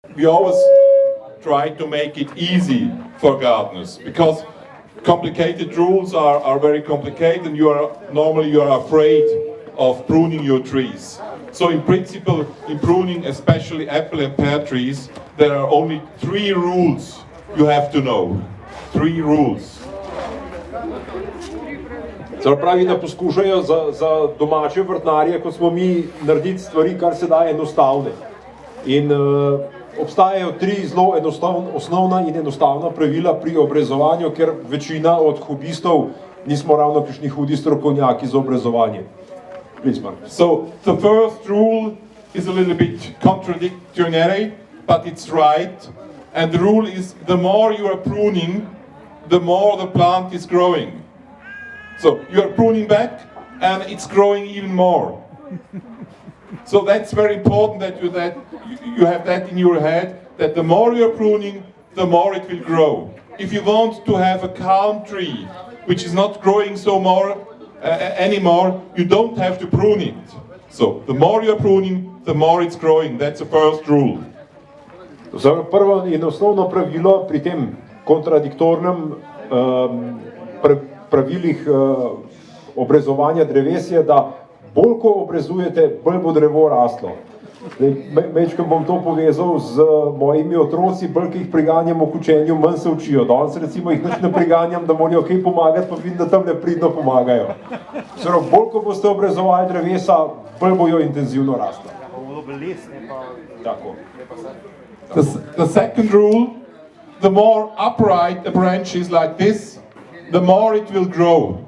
We always try to make it easy for gardeners because complicated rules are very complicated, and normally you are afraid of pruning your trees. So in principle, in pruning, especially apple and pear trees, there are only 3 rules you have to know. 3 rules. Se pravi, da poskušajo za domače vrtnarje, kot smo mi, narediti stvari, kar se da enostavne. In obstajajo 3 zelo osnovna in enostavna pravila pri obrezovanju, ker večina od hobistov nismo ravno kakšni hudi strokovnjaki za obrezovanje. Please, Markus. So the first rule is a little bit contradictory, but it's right. And the rule is, the more you are pruning, the more the plant is growing. So you are pruning back, and it's growing even more. So that's very important that you have that in your head, that the more you're pruning, the more it will grow. If you want to have a calm tree, which is not growing anymore, you don't have to prune it. So the more you're pruning, the more it's growing. That's the first rule. Prvo in osnovno pravilo pri tem kontradiktornem pravilih obrezovanja dreves je, da bolj ko obrezujete, bolj bo drevo raslo. Mečkam bom to povezal z mojimi otroci, bolj ki jih priganjam v učenju, manj se učijo. Danes recimo jih nič ne priganjam, da morajo kaj pomagati, pa vidim, da tam nepridno pomagajo. Bolj ko boste obrezovali drevesa, bolj bojo intenzivno rasla. Tako. The second rule, the more upright a branch is like this, the more it will grow.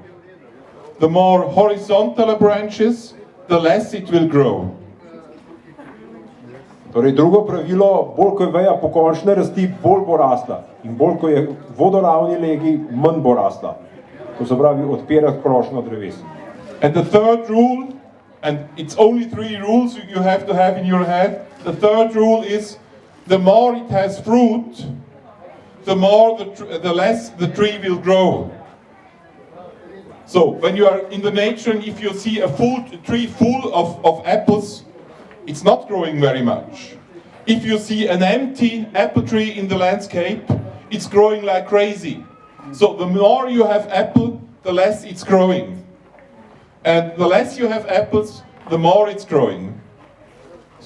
The more horizontal a branch is, the less it will grow. Torej, drugo pravilo, bolj ko je veja pokončne rasti, bolj bo rasla. In bolj ko je vodoravni legi, manj bo rasla. To se pravi, odpirati krošnjo dreves. And the third rule, and it's only 3 rules you have to have in your head, the third rule is, the more it has fruit, the less the tree will grow. So when you are in the nature, and if you see a tree full of apples, it's not growing very much. If you see an empty apple tree in the landscape, it's growing like crazy. So the more you have apple, the less it's growing. And the less you have apples, the more it's growing.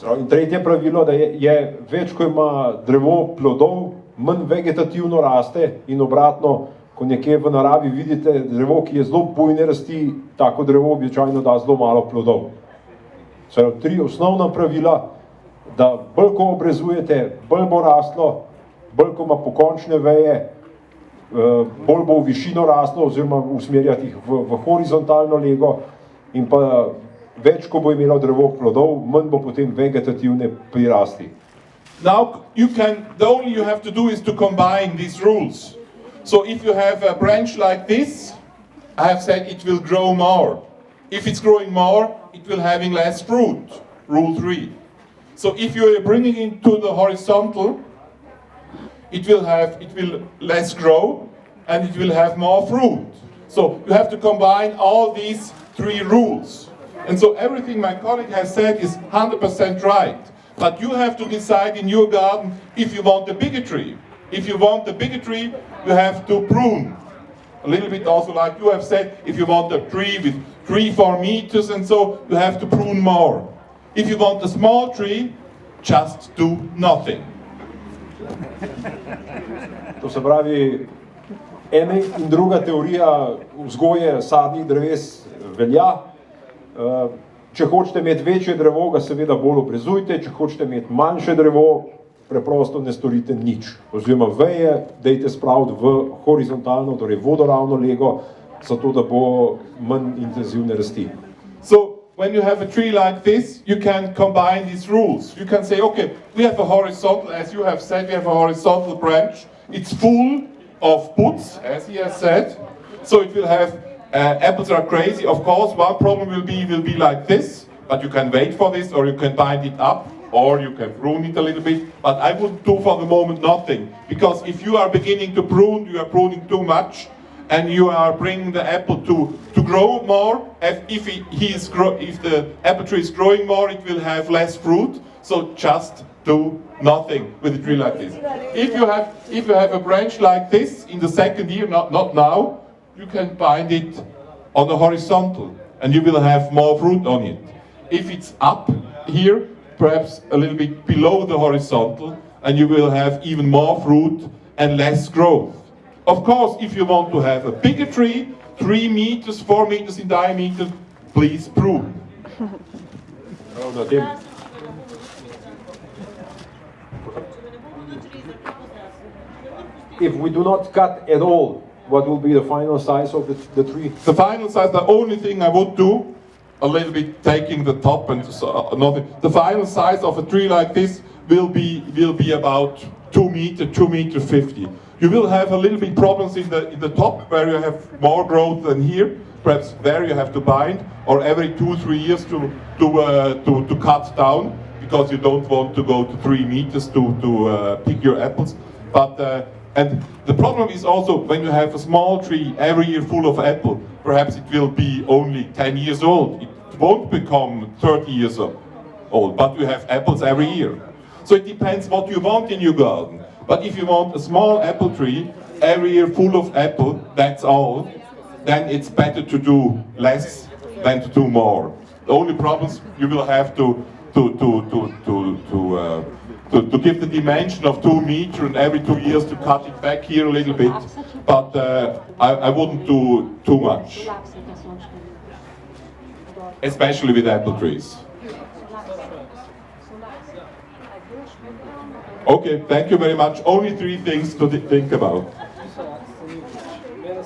In tretje pravilo, da je več, ko ima drevo plodov, manj vegetativno raste, in obratno, ko nekje v naravi vidite drevo, ki je zelo bujne rasti, tako drevo običajno da zelo malo plodov. 3 osnovna pravila, da bolj ko obrezujete, bolj bo raslo, bolj ko ima pokončne veje, bolj bo v višino raslo, oziroma usmerjati jih v horizontalno lego, in pa več, ko bo imelo drevo plodov, manj bo potem vegetativne prirasti. Now, the only you have to do is to combine these rules. So if you have a branch like this, I have said it will grow more. If it's growing more, it will having less fruit. Rule 3. So if you are bringing it to the horizontal, it will less grow, and it will have more fruit. So you have to combine all these 3 rules. And so everything my colleague has said is 100% right. But you have to decide in your garden if you want a bigger tree. If you want a bigger tree, you have to prune. A little bit also like you have said, if you want a tree with 3-4 meters and so, you have to prune more. If you want a small tree, just do nothing. To se pravi, ena in druga teorija vzgoje sadnih dreves velja. Če hočete imeti večje drevo, ga seveda bolj obrezujte, če hočete imeti manjše drevo, preprosto ne storite nič. Oziroma veje dajte spraviti v horizontalno, torej vodoravno lego, zato da bo manj intenzivne rasti. So when you have a tree like this, you can combine these rules. You can say, okay, we have a horizontal, as you have said, we have a horizontal branch. It's full of buds, as he has said. So it will have apples are crazy. Of course, one problem will be like this, but you can wait for this, or you can bind it up, or you can prune it a little bit. But I would do for the moment nothing, because if you are beginning to prune, you are pruning too much, and you are bringing the apple to grow more. If the apple tree is growing more, it will have less fruit. So just do nothing with a tree like this. If you have a branch like this in the second year, not now, you can bind it on the horizontal and you will have more fruit on it. If it's up here, perhaps a little bit below the horizontal, and you will have even more fruit and less growth. Of course, if you want to have a bigger tree, 3 meters, 4 meters in diameter, please prune. If we do not cut at all, what will be the final size of the tree? The final size, the only thing I would do, a little bit taking the top and nothing. The final size of a tree like this will be about 2 meter, 2 meter 50. You will have a little bit problems in the top where you have more growth than here. Perhaps there you have to bind, or every 2-3 years to cut down, because you don't want to go to 3 meters to pick your apples. But and the problem is also when you have a small tree every year full of apple, perhaps it will be only 10 years old. It won't become 30 years old, but you have apples every year. So it depends what you want in your garden. But if you want a small apple tree every year full of apple, that's all, then it's better to do less than to do more. The only problems you will have to give the dimension of 2 meters and every 2 years to cut it back here a little bit, but I wouldn't do too much, especially with apple trees. Okay, thank you very much. Only 3 things to think about.